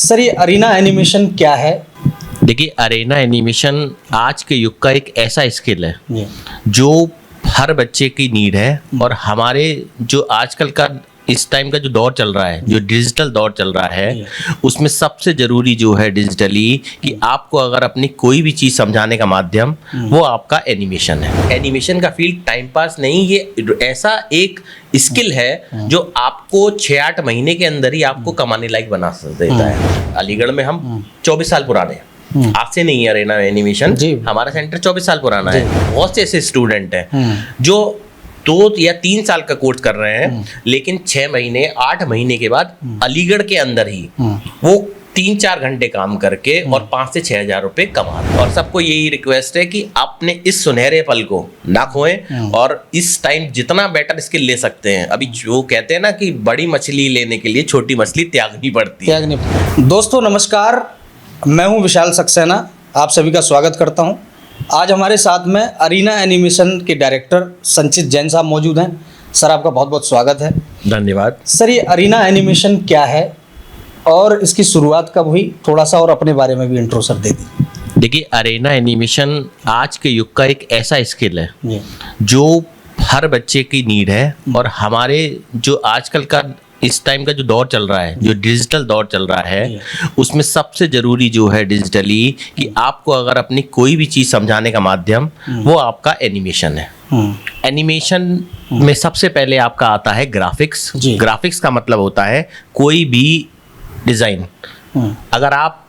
Sir, ये arena animation क्या है? देखिए, अरेना एनिमेशन आज के युग का एक ऐसा स्किल है जी। जो हर बच्चे की नीड है। और हमारे जो आजकल का इस टाइम का जो दौर चल रहा है, जो डिजिटल दौर चल रहा है, उसमें सबसे ज़रूरी जो है डिजिटली कि आपको अगर अपनी कोई भी चीज़ समझाने का माध्यम वो आपका एनिमेशन है। एनिमेशन का फील्ड टाइम पास नहीं, ये ऐसा एक स्किल है जो आपको 6-8 महीने के अंदर ही आपको कमाने लायक बना देता है। अलीगढ़ में हम 24 साल पुराने हैं, आज से नहीं है अरेना एनिमेशन। हमारा सेंटर 24 साल पुराना है। बहुत से ऐसे स्टूडेंट हैं जो 2 या 3 साल का कोर्स कर रहे हैं, लेकिन 6 महीने 8 महीने के बाद अलीगढ़ के अंदर ही वो 3-4 घंटे काम करके और 5 से 6 हज़ार रुपये कमा रहे हैं। और सबको यही रिक्वेस्ट है कि आपने इस सुनहरे पल को ना खोएं और इस टाइम जितना बेटर स्किल ले सकते हैं। अभी जो कहते हैं ना कि बड़ी मछली लेने के लिए छोटी मछली त्यागनी पड़ती है। दोस्तों नमस्कार, मैं हूं विशाल सक्सेना, आप सभी का स्वागत करता हूं। आज हमारे साथ में अरीना एनिमेशन के डायरेक्टर संचित जैन साहब मौजूद हैं। सर, आपका बहुत बहुत स्वागत है। धन्यवाद। सर, ये अरीना एनिमेशन क्या है और इसकी शुरुआत कब हुई? थोड़ा सा और अपने बारे में भी इंट्रो सर दे दीजिए। देखिए, अरेना एनिमेशन आज के युग का एक ऐसा स्किल है जी। जो हर बच्चे की नीड है। और हमारे जो आजकल का इस टाइम का जो दौर चल रहा है, जो डिजिटल दौर चल रहा है, उसमें सबसे ज़रूरी जो है डिजिटली कि आपको अगर अपनी कोई भी चीज़ समझाने का माध्यम वो आपका एनिमेशन है। एनिमेशन में सबसे पहले आपका आता है ग्राफिक्स। ग्राफिक्स का मतलब होता है कोई भी डिज़ाइन। अगर आप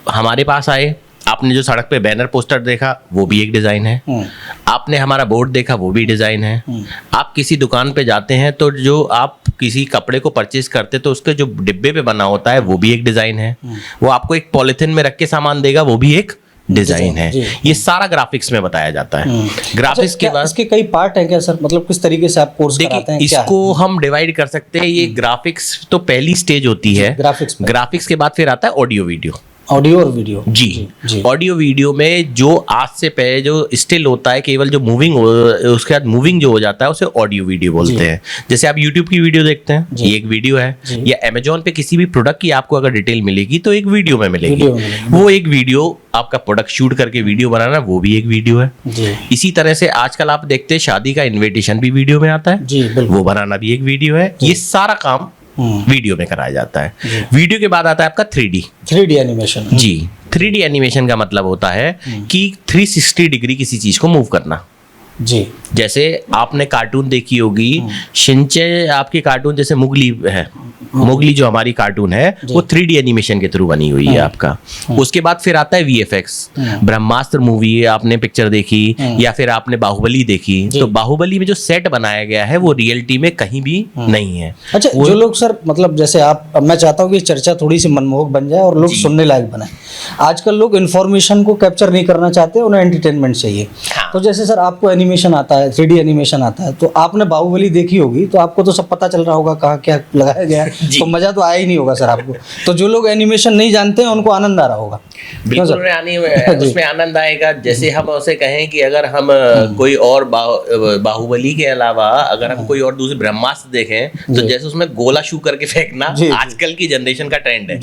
हमारे पास आए, आपने जो सड़क पे बैनर पोस्टर देखा वो भी एक डिज़ाइन है। आपने हमारा बोर्ड देखा वो भी डिज़ाइन है। आप किसी दुकान पे जाते हैं तो जो आप किसी कपड़े को परचेज करते तो उसके जो डिब्बे पे बना होता है वो भी एक डिज़ाइन है। वो आपको एक पॉलिथीन में रख के सामान देगा वो भी एक डिजाइन है। ये सारा ग्राफिक्स में बताया जाता है। ग्राफिक्स के बाद इसके कई पार्ट हैं क्या सर? मतलब किस तरीके से आप कोर्स कराते हैं? इसको हम डिवाइड कर सकते हैं। ये ग्राफिक्स तो पहली स्टेज होती है। ग्राफिक्स के बाद फिर आता है ऑडियो वीडियो। ऑडियो और वीडियो। जी। ऑडियो वीडियो में जो आज से पहले जो स्टिल होता है, केवल जो मूविंग उसके बाद मूविंग जो हो जाता है उसे ऑडियो वीडियो बोलते हैं। जैसे आप यूट्यूब की वीडियो देखते हैं, ये एक वीडियो है। या अमेजोन पे किसी भी प्रोडक्ट की आपको अगर डिटेल मिलेगी तो एक वीडियो में मिलेगी। वो एक वीडियो आपका प्रोडक्ट शूट करके वीडियो बनाना, वो भी एक वीडियो है। इसी तरह से आजकल आप देखते हैं शादी का इन्विटेशन भी वीडियो में आता है, वो बनाना भी एक वीडियो है। ये सारा काम वीडियो में कराया जाता है। वीडियो के बाद आता है आपका 3D एनिमेशन। जी। 3D एनिमेशन का मतलब होता है कि 360 डिग्री किसी चीज को मूव करना। जी। जैसे आपने कार्टून देखी होगी, शिनचे आपकी कार्टून जैसे मुगली है, मुगली जो हमारी कार्टून है वो 3D एनिमेशन के थ्रू बनी हुई है आपका। उसके बाद फिर आता है VFX। ब्रह्मास्त्र मूवी आपने पिक्चर देखी या फिर आपने बाहुबली देखी, तो बाहुबली में जो सेट बनाया गया है वो रियलिटी में कहीं भी नहीं है। अच्छा, जो लोग सर मतलब जैसे आप, मैं चाहता हूँ कि चर्चा थोड़ी सी मनमोहक बन जाए और लोग सुनने लायक बने। आजकल लोग इन्फॉर्मेशन को कैप्चर नहीं करना चाहते, उन्हें एंटरटेनमेंट चाहिए। तो जैसे सर आपको एनिमेशन आता है, 3D एनिमेशन आता है, तो आपने बाहुबली देखी होगी तो आपको तो सब पता चल रहा होगा कहाँ क्या लगाया गया है, तो मजा तो आया ही नहीं होगा सर आपको। तो जो लोग एनिमेशन नहीं जानते हैं उनको आनंद आ रहा होगा। बिल्कुल उसमें आनंद आएगा। जैसे हम उसे कहें कि अगर हम कोई और बाहुबली के अलावा अगर हम कोई और दूसरे ब्रह्मास्त्र देखें, तो जैसे उसमें गोला शू करके फेंकना आजकल की जनरेशन का ट्रेंड है।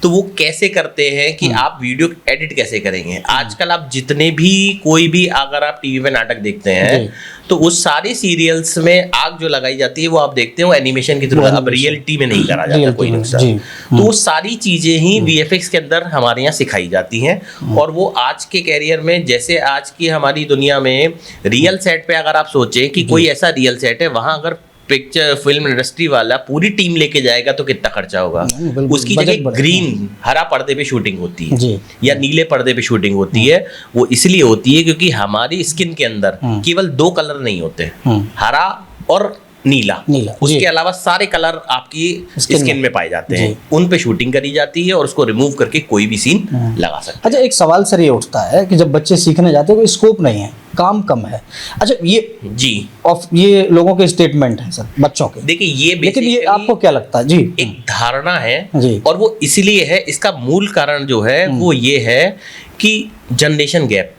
तो वो कैसे करते हैं कि आप वीडियो एडिट कैसे करेंगे। आजकल आप जितने भी कोई भी अगर आप टीवी पे नाटक देखते हैं तो उस सारे सीरियल्स में आग जो लगाई जाती है वो आप देखते हो एनिमेशन की थ्रू, अब रियलिटी में नहीं करा जाता कोई नुकसान। तो वो सारी चीजें ही VFX के अंदर हमारे यहाँ सिखाई जाती हैं। और वो आज के कैरियर में, जैसे आज की हमारी दुनिया में रियल सेट पे अगर आप सोचें कि कोई ऐसा रियल सेट है, वहां अगर पिक्चर फिल्म इंडस्ट्री वाला पूरी टीम लेके जाएगा तो कितना खर्चा होगा। उसकी जगह ग्रीन हरा पर्दे पे शूटिंग होती है या नीले पर्दे पे शूटिंग होती है। वो इसलिए होती है क्योंकि हमारी स्किन के अंदर केवल 2 कलर नहीं होते, हरा और नीला। उसके अलावा सारे कलर आपकी स्किन में पाए जाते हैं, उन पे शूटिंग करी जाती है और उसको रिमूव करके कोई भी सीन लगा सकते हैं। अच्छा, एक सवाल सर ये उठता है कि जब बच्चे सीखने जाते हैं कोई स्कोप नहीं है, काम कम है। अच्छा, ये लोगों के स्टेटमेंट है सर, बच्चों के। देखिए ये लेकिन ये आपको क्या लगता है? जी, एक धारणा है और वो इसलिए है, इसका मूल कारण जो है वो ये है कि जनरेशन गैप।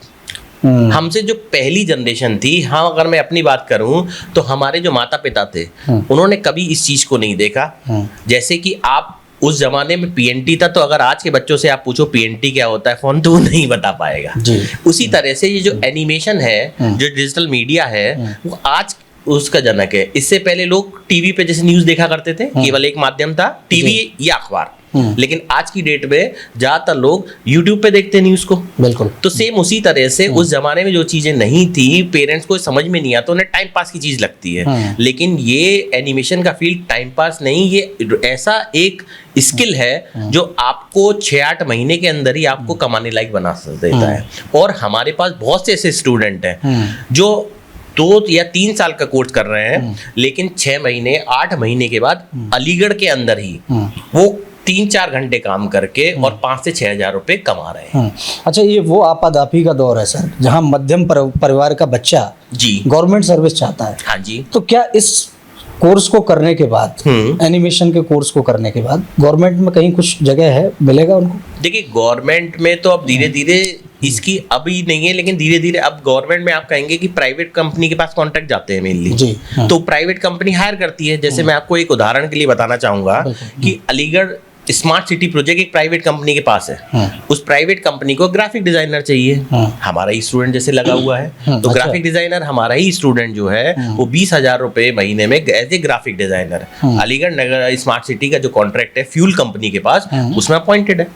हमसे जो पहली जनरेशन थी, हाँ अगर मैं अपनी बात करूं तो हमारे जो माता पिता थे उन्होंने कभी इस चीज को नहीं देखा। जैसे कि आप उस जमाने में पीएनटी था, तो अगर आज के बच्चों से आप पूछो पीएनटी क्या होता है फोन, तो वो नहीं बता पाएगा जी। उसी तरह से ये जो एनिमेशन है, जो डिजिटल मीडिया है, वो आज उसका जनक है। इससे पहले लोग टीवी पे जैसे न्यूज देखा करते थे, केवल एक माध्यम था टीवी या अखबार, लेकिन आज की डेट में ज्यादातर लोग यूट्यूब पे देखते हैं न्यूज को। बिल्कुल। तो सेम उसी तरह से उस जमाने में जो चीजें नहीं थी, पेरेंट्स को समझ में नहीं आता, उन्हें टाइम पास की चीज लगती है। लेकिन ये एनिमेशन का फील्ड टाइम पास नहीं, ये ऐसा एक स्किल है जो आपको 6-8 महीने के अंदर ही आपको कमाने लायक बना देता है। और हमारे पास बहुत से ऐसे स्टूडेंट हैं जो 2 या 3 साल का कोर्स कर रहे हैं, लेकिन 6 महीने 8 महीने के बाद अलीगढ़ के अंदर ही वो 3-4 घंटे काम करके और 5 से 6 हज़ार रुपए कमा रहे हैं। अच्छा, ये वो आपाधापी का दौर है सर, जहाँ मध्यम परिवार का बच्चा जी गवर्नमेंट सर्विस चाहता है। हाँ जी। तो क्या इस कोर्स को करने के बाद, एनिमेशन के कोर्स को करने के बाद गवर्नमेंट में कहीं कुछ जगह है, मिलेगा उनको? देखिए, गवर्नमेंट में तो अब धीरे धीरे इसकी अभी नहीं है, लेकिन धीरे धीरे अब गवर्नमेंट में आप कहेंगे कि प्राइवेट कंपनी के पास कॉन्ट्रैक्ट जाते हैं मेनली जी। तो प्राइवेट कंपनी हायर करती है। जैसे मैं आपको एक उदाहरण के लिए बताना चाहूंगा कि अलीगढ़ स्मार्ट सिटी प्रोजेक्ट एक प्राइवेट कंपनी के पास है। उस प्राइवेट कंपनी को ग्राफिक डिजाइनर चाहिए, हमारा ही स्टूडेंट जैसे लगा हुआ है, तो ग्राफिक डिजाइनर हमारा ही स्टूडेंट जो है वो 20,000 रुपए महीने में as a graphic designer Aligarh नगर स्मार्ट सिटी का जो कॉन्ट्रैक्ट है फ्यूल कंपनी के पास, उसमें अपॉइंटेड है।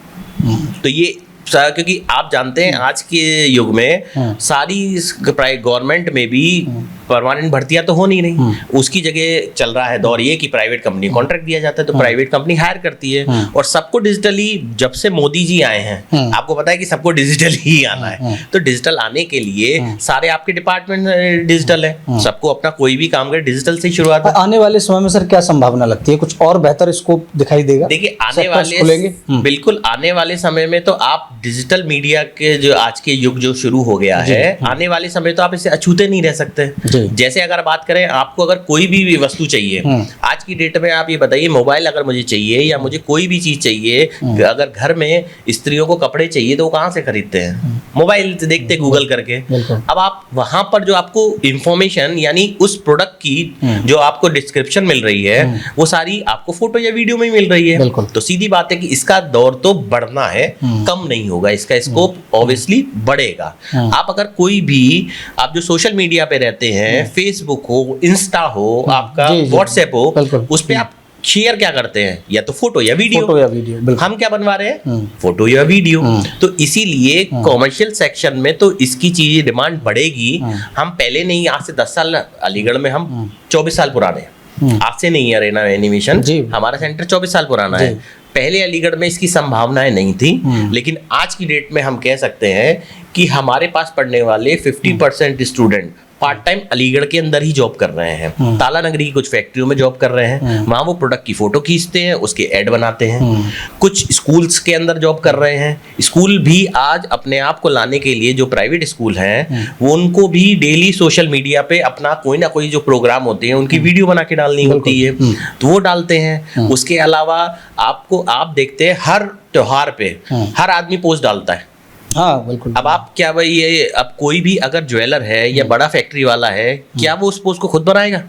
तो ये क्योंकि आप जानते हैं आज के युग में सारी गवर्नमेंट में भी परमानेंट भर्तियां तो हो नहीं रही, उसकी जगह चल रहा है दौर ये कि प्राइवेट कंपनी कॉन्ट्रैक्ट दिया जाता है, तो प्राइवेट कंपनी हायर करती है। और सबको डिजिटली, जब से मोदी जी आए हैं आपको पता है कि सबको डिजिटल ही आना है, तो डिजिटल आने के लिए सारे आपके डिपार्टमेंट डिजिटल है, सबको अपना कोई भी काम करे डिजिटल से ही शुरुआत है। आने वाले समय में सर क्या संभावना लगती है, कुछ और बेहतर स्कोप दिखाई देगा? देखिए, आने वाले बिल्कुल आने वाले समय में तो आप डिजिटल मीडिया के जो आज के युग जो शुरू हो गया है, आने वाले समय तो आप इसे अछूते नहीं रह सकते। जैसे अगर बात करें, आपको अगर कोई भी वस्तु चाहिए आज की डेट में, आप ये बताइए, मोबाइल अगर मुझे चाहिए या मुझे कोई भी चीज चाहिए, अगर घर में स्त्रियों को कपड़े चाहिए तो वो कहाँ से खरीदते हैं? मोबाइल से देखते, गूगल करके। अब आप वहां पर जो आपको इंफॉर्मेशन यानी उस प्रोडक्ट की जो आपको डिस्क्रिप्शन मिल रही है वो सारी आपको फोटो या वीडियो में ही मिल रही है। तो सीधी बात है कि इसका दौर तो बढ़ना है, कम नहीं होगा, इसका स्कोप ऑब्वियसली बढ़ेगा। आप अगर कोई भी, आप जो सोशल मीडिया पे रहते हैं, फेसबुक हो, इंस्टा हो, आपका व्हाट्सएप हो, उस पे आप शेयर क्या करते हैं? या तो फोटो या वीडियो। हम क्या बनवा रहे हैं? फोटो या वीडियो। तो इसीलिए कॉमर्शियल सेक्शन में तो इसकी चीज डिमांड बढ़ेगी। हम पहले नहीं, आज से 10 साल अलीगढ़ में हम 24 साल पुराने, आज से नहीं है रेना एनिमेशन, हमारा सेंटर 24 साल पुराना है। पहले अलीगढ़ में इसकी संभावनाएं नहीं थी, लेकिन आज की डेट में हम कह सकते हैं कि हमारे पास पढ़ने वाले 50% स्टूडेंट पार्ट टाइम अलीगढ़ के अंदर ही जॉब कर रहे हैं। ताला नगरी की कुछ फैक्ट्रियों में जॉब कर रहे हैं, वहां वो प्रोडक्ट की फोटो खींचते हैं, उसके ऐड बनाते हैं। कुछ स्कूल्स के अंदर जॉब कर रहे हैं। स्कूल भी आज अपने आप को लाने के लिए, जो प्राइवेट स्कूल हैं वो उनको भी डेली सोशल मीडिया पे अपना कोई ना कोई जो प्रोग्राम होते हैं उनकी वीडियो बना के डालनी होती है, तो वो डालते हैं। उसके अलावा आप देखते हैं हर त्योहार पे हर आदमी पोस्ट डालता है। हाँ बिल्कुल। अब आप क्या भाई, ये अब कोई भी अगर ज्वेलर है या बड़ा फैक्ट्री वाला है, क्या वो उस पोस्ट को खुद बनाएगा?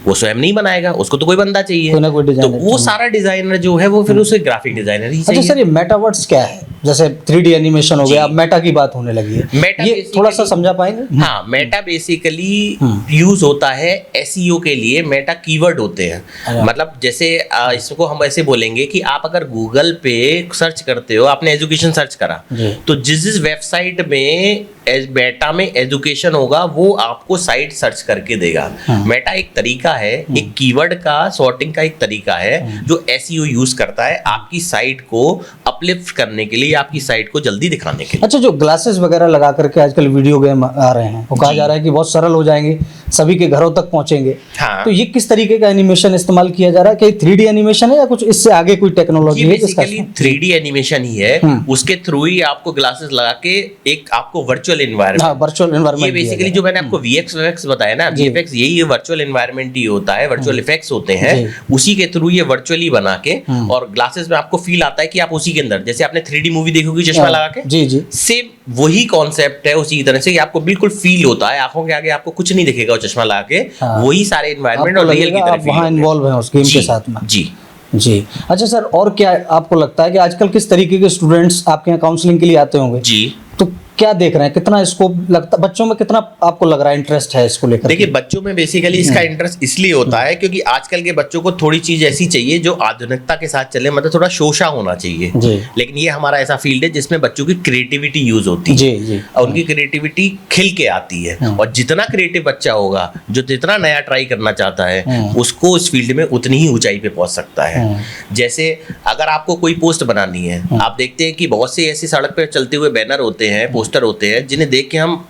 वो स्वयं नहीं बनाएगा, उसको तो कोई बंदा चाहिए, कोई ना कोई डिजाइनर। तो वो सारा डिजाइनर जो है वो फिर उसे ग्राफिक डिजाइनर ही चाहिए। अच्छा सर, ये मेटावर्स क्या है? जैसे 3D एनिमेशन हो गया, अब मेटा की बात होने लगी है, मेटा ये थोड़ा सा समझा पाएंगे? हाँ, मेटा बेसिकली यूज होता है एसईओ के लिए। मेटा कीवर्ड होते हैं, मतलब जैसे इसको हम ऐसे बोलेंगे कि आप अगर गूगल पे सर्च करते हो, आपने एजुकेशन सर्च करा, तो जिस वेबसाइट में मेटा में एजुकेशन होगा वो आपको साइट सर्च करके देगा। मेटा एक तरीका है, एक कीवर्ड का सॉर्टिंग का एक तरीका है जो एसईओ यूज करता है आपकी साइट को अपलिफ्ट करने के लिए, आपकी साइट को जल्दी दिखाने के लिए। अच्छा, जो ग्लासेस वगैरह लगा करके आजकल वीडियो गेम आ रहे हैं, वो कहा जा रहा है कि बहुत सरल हो जाएंगे, सभी के घरों तक पहुंचेंगे। हाँ। तो ये किस तरीके का एनिमेशन इस्तेमाल किया जा रहा है? क्या 3D एनिमेशन है या कुछ इससे आगे कोई टेक्नोलॉजी है? बेसिकली 3D एनिमेशन ही है, उसके थ्रू ही आपको ग्लासेस लगा के एक आपको वर्चुअल एनवायरनमेंट, ये बेसिकली जो मैंने आपको VFX बताया ना, VFX यही वर्चुअल एनवायरनमेंट ही होता है, वर्चुअल इफेक्ट्स होते हैं, उसी के थ्रू ये वर्चुअली बना के और ग्लासेस में आपको फील आता है कि आप उसी के अंदर, जैसे आपने 3D मूवी देखी होगी चश्मा लगा के, जी सेम वही कॉन्सेप्ट है। उसी तरह से आपको बिल्कुल फील होता है, आंखों के आगे आपको कुछ नहीं दिखेगा चश्मा लगा के, वही सारे एनवायरनमेंट और रियल की तरह वहां इन्वॉल्व है उस गेम के साथ में। जी जी। अच्छा सर, और क्या आपको लगता है कि आजकल किस तरीके के स्टूडेंट्स आपके यहाँ काउंसलिंग के लिए आते होंगे? जी। तो क्या देख रहे हैं, कितना स्कोप लगता बच्चों में, कितना आपको लग रहा है इंटरेस्ट है इसको लेकर? देखिए, बच्चों में बेसिकली इसका इंटरेस्ट इसलिए होता है क्योंकि आजकल के बच्चों को थोड़ी चीज ऐसी चाहिए जो आधुनिकता के साथ चले, मतलब थोड़ा शोषा होना चाहिए जी। लेकिन ये हमारा ऐसा फील्ड है जिसमें बच्चों की क्रिएटिविटी यूज होती है। जी जी। और उनकी क्रिएटिविटी खिल के आती है, और जितना क्रिएटिव बच्चा होगा, जो जितना नया ट्राई करना चाहता है, उसको इस फील्ड में उतनी ही ऊंचाई पे पहुंच सकता है। जैसे अगर आपको कोई पोस्ट बनानी है, आप देखते हैं कि बहुत से ऐसी सड़क पे चलते हुए बैनर होते हैं, पोस्टर होते हैं, जिन्हें देख के हम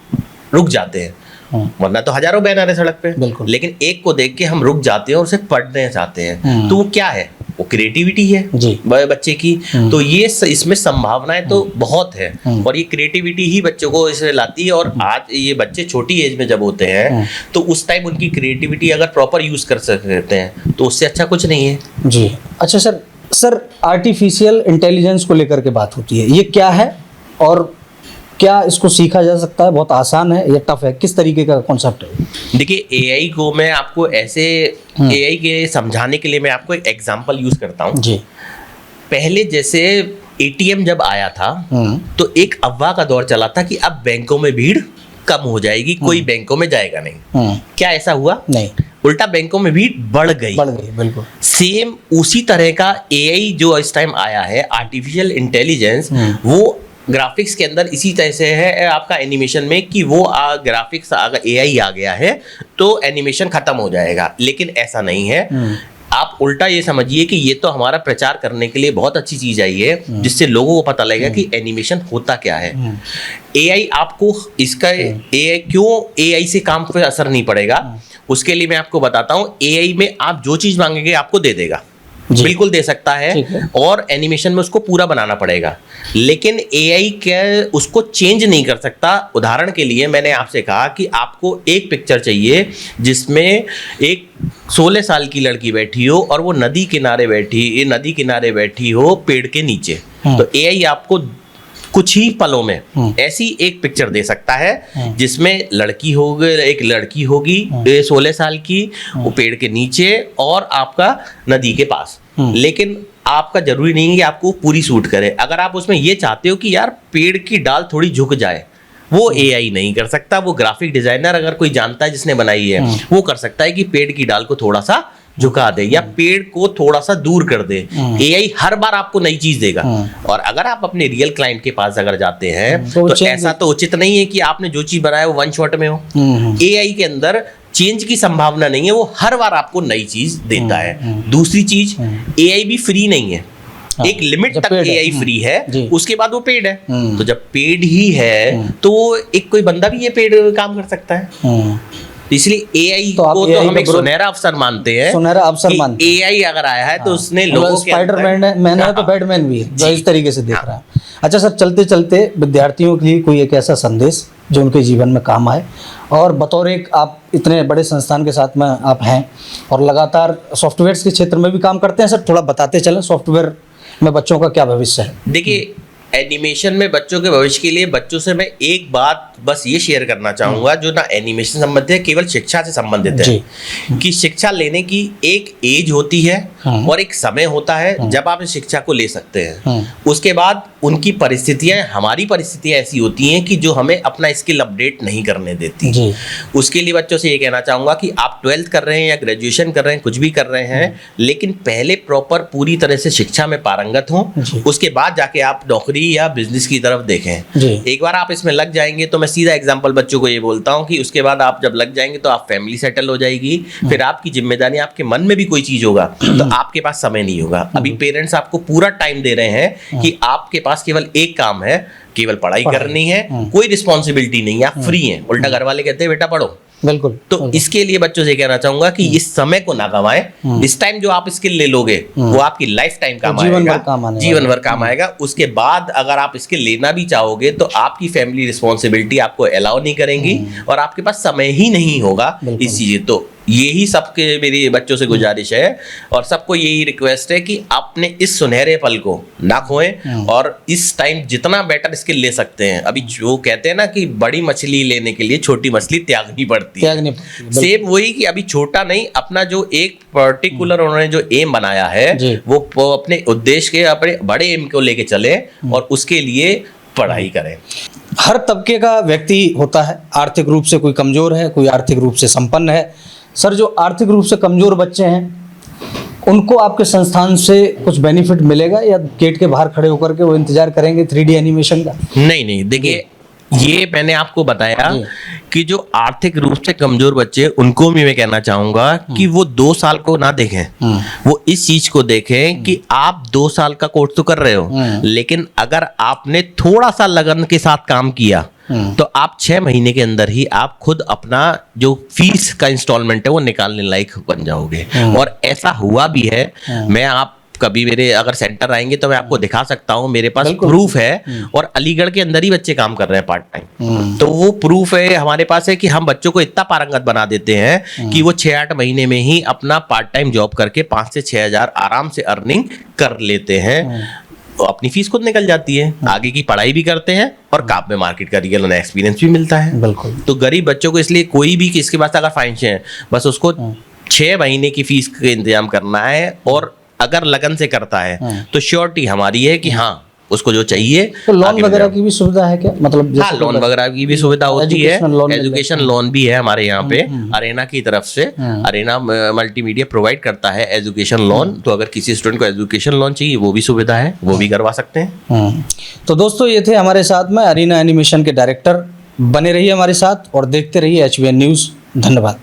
रुक जाते हैं, वरना तो हजारों बैनर है सड़क पे, लेकिन एक को देख के हम रुक जाते हैं और उसे पढ़ने चाहते हैं। तो वो क्या है? वो क्रिएटिविटी है बच्चे की। तो ये इसमें संभावनाएं तो बहुत है, और ये क्रिएटिविटी ही बच्चों को इसमें लाती है। और आज ये बच्चे छोटी एज में जब होते हैं तो उस टाइम उनकी क्रिएटिविटी अगर प्रॉपर यूज कर सकते हैं तो उससे अच्छा कुछ नहीं है। जी। अच्छा सर, आर्टिफिशियल इंटेलिजेंस को लेकर के बात होती है, ये क्या है और क्या इसको सीखा जा सकता है? बहुत आसान है या टफ है? किस तरीके का कॉन्सेप्ट है? देखिए, एआई को मैं आपको ऐसे एआई के समझाने के लिए मैं आपको एक एग्जांपल यूज करता हूँ। जी। पहले जैसे एटीएम जब आया था तो एक अफवाह का दौर चला था कि अब बैंकों में भीड़ कम हो जाएगी, कोई बैंकों में जाएगा नहीं। क्या ऐसा हुआ? नहीं, उल्टा बैंकों में भीड़ बढ़ गई। बिल्कुल सेम उसी तरह का एआई जो इस टाइम आया है, आर्टिफिशियल इंटेलिजेंस, वो ग्राफिक्स के अंदर इसी तरह से है आपका एनिमेशन में, कि वो ग्राफिक्स अगर एआई आ गया है तो एनिमेशन खत्म हो जाएगा, लेकिन ऐसा नहीं है। आप उल्टा ये समझिए कि ये तो हमारा प्रचार करने के लिए बहुत अच्छी चीज आई है, जिससे लोगों को पता लगेगा कि एनिमेशन होता क्या है। एआई आपको इसका एआई क्यों एआई से काम पे असर नहीं पड़ेगा, उसके लिए मैं आपको बताता हूँ। एआई में आप जो चीज मांगेंगे आपको दे देगा, बिल्कुल दे सकता है, और एनिमेशन में उसको पूरा बनाना पड़ेगा, लेकिन एआई क्या उसको चेंज नहीं कर सकता। उदाहरण के लिए मैंने आपसे कहा कि आपको एक पिक्चर चाहिए जिसमें एक 16 साल की लड़की बैठी हो और वो नदी किनारे बैठी हो पेड़ के नीचे, तो एआई आपको कुछ ही पलों में ऐसी एक पिक्चर दे सकता है जिसमें एक लड़की होगी 16 साल की, वो पेड़ के नीचे और आपका नदी के पास। लेकिन आपका जरूरी नहीं है कि आपको पूरी सूट करे। अगर आप उसमें ये चाहते हो कि यार पेड़ की डाल थोड़ी झुक जाए, वो एआई नहीं कर सकता। वो ग्राफिक डिजाइनर अगर कोई जानता है जिसने बनाई है, वो कर सकता है कि पेड़ की डाल को थोड़ा सा झुका दे या पेड़ को थोड़ा सा दूर कर दे। एआई हर बार आपको नई चीज देगा। और अगर आप अपने रियल क्लाइंट के पास अगर जाते हैं तो ऐसा तो उचित नहीं है कि आपने जो चीज बनाया वो वन शॉट में हो। एआई के अंदर चेंज की संभावना नहीं है, वो हर बार आपको नई चीज देता है। दूसरी चीज, एआई भी फ्री नहीं है, एक लिमिट तक एआई फ्री है, उसके बाद वो पेड है। तो जब पेड ही है तो एक कोई बंदा भी ये पेड काम कर सकता है। इसलिए एआई को तो हम एक सुनहरा अवसर मानते हैं। एआई अगर आया है तो उसने लोगों के स्पाइडरमैन है तो बैटमैन भी है, जो इस तरीके से देख रहा है। अच्छा सर, चलते चलते विद्यार्थियों के लिए कोई एक ऐसा संदेश जो उनके जीवन में काम आए, और बतौर एक आप इतने बड़े संस्थान के साथ में आप हैं और लगातार सॉफ्टवेयर के क्षेत्र में भी काम करते हैं, सर थोड़ा बताते चलें सॉफ्टवेयर में बच्चों का क्या भविष्य है? देखिए, एनिमेशन में बच्चों के भविष्य के लिए बच्चों से मैं एक बात बस ये शेयर करना चाहूँगा, जो ना एनिमेशन संबंधित है, केवल शिक्षा से संबंधित है, कि शिक्षा लेने की एक एज होती है और एक समय होता है जब आप इस शिक्षा को ले सकते हैं। उसके बाद उनकी परिस्थितियां, हमारी परिस्थितियां ऐसी होती हैं कि जो हमें अपना स्किल अपडेट नहीं करने देती। उसके लिए बच्चों से ये कहना चाहूँगा कि आप 12th कर रहे हैं या ग्रेजुएशन कर रहे हैं, कुछ भी कर रहे हैं, लेकिन पहले प्रॉपर पूरी तरह से शिक्षा में पारंगत हों, उसके बाद जाके आप नौकरी या बिजनेस की तरफ देखें। एक बार आप इसमें लग जाएंगे तो मैं सीधा एग्जांपल बच्चों को ये बोलता हूँ कि उसके बाद आप जब लग जाएंगे तो आप फैमिली सेटल हो जाएगी, फिर आपकी जिम्मेदारी, आपके मन में भी कोई चीज होगा तो आपके पास समय नहीं होगा। अभी पेरेंट्स आपको पूरा टाइम दे रहे हैं कि आपके पास केवल एक काम है, केवल पढ़ाई करनी है, कोई रिस्पॉन्सिबिलिटी नहीं है, आप फ्री हैं। उल्टा घर वाले कहते हैं बेटा पढ़ो। बिल्कुल। तो इसके लिए बच्चों से कहना चाहूंगा कि इस समय को ना गवाएं। इस टाइम जो आप स्किल ले लोगे वो आपकी लाइफ टाइम काम आएगा, जीवन भर काम आएगा। उसके बाद अगर आप स्किल लेना भी चाहोगे तो आपकी फैमिली रिस्पॉन्सिबिलिटी आपको अलाउ नहीं करेंगी और आपके पास समय ही नहीं होगा इस चीजें। तो यही सबके मेरी बच्चों से गुजारिश है और सबको यही रिक्वेस्ट है कि आपने इस सुनहरे पल को ना खोएं और इस टाइम जितना बेटर स्किल ले सकते हैं। अभी जो कहते हैं ना कि बड़ी मछली लेने के लिए छोटी मछली त्यागनी पड़ती है, सेम वही कि अभी छोटा नहीं, अपना जो एक पर्टिकुलर उन्होंने जो एम बनाया है वो अपने उद्देश्य के अपने बड़े एम को लेके चले और उसके लिए पढ़ाई करें। हर तबके का व्यक्ति होता है, आर्थिक रूप से कोई कमजोर है, कोई आर्थिक रूप से संपन्न है। सर, जो आर्थिक रूप से कमजोर बच्चे हैं उनको आपके संस्थान से कुछ बेनिफिट मिलेगा या गेट के बाहर खड़े होकर के वो इंतजार करेंगे 3D एनिमेशन का? नहीं, देखिए ये मैंने आपको बताया कि जो आर्थिक रूप से कमजोर बच्चे उनको भी मैं कहना चाहूंगा कि वो 2 साल को ना देखें, वो इस चीज को देखें कि आप 2 साल का कोर्स तो कर रहे हो, लेकिन अगर आपने थोड़ा सा लगन के साथ काम किया तो आप 6 महीने के अंदर ही आप खुद अपना जो फीस का इंस्टॉलमेंट है वो निकालने लायक बन जाओगे। और ऐसा हुआ भी है। मैं आप कभी मेरे अगर सेंटर आएंगे तो मैं आपको दिखा सकता हूँ, मेरे पास प्रूफ है। और अलीगढ़ के अंदर ही बच्चे काम कर रहे हैं पार्ट टाइम, तो वो प्रूफ है हमारे पास है कि हम बच्चों को इतना पारंगत बना देते हैं कि वो 6-8 महीने में ही अपना पार्ट टाइम जॉब करके 5 से 6 हज़ार आराम से अर्निंग कर लेते हैं। तो अपनी फीस खुद निकल जाती है, आगे की पढ़ाई भी करते हैं और काम में मार्केट का रियल एक्सपीरियंस भी मिलता है। बिल्कुल। तो गरीब बच्चों को इसलिए कोई भी किसके पास अगर फाइनेंस है, बस उसको 6 महीने की फीस का इंतजाम करना है और अगर लगन से करता है तो श्योरिटी हमारी है कि हाँ उसको जो चाहिए। तो लोन वगैरह की भी सुविधा है क्या? मतलब हाँ, लोन वगैरह की भी सुविधा होती है, एजुकेशन लोन भी है हमारे यहाँ पे अरेना की तरफ से। अरेना मल्टीमीडिया प्रोवाइड करता है एजुकेशन लोन, तो अगर किसी स्टूडेंट को एजुकेशन लोन चाहिए वो भी सुविधा है, वो भी करवा सकते हैं। तो दोस्तों ये थे हमारे साथ में अरेना एनिमेशन के डायरेक्टर। बने रहिए हमारे साथ और देखते रहिए HBN न्यूज़। धन्यवाद।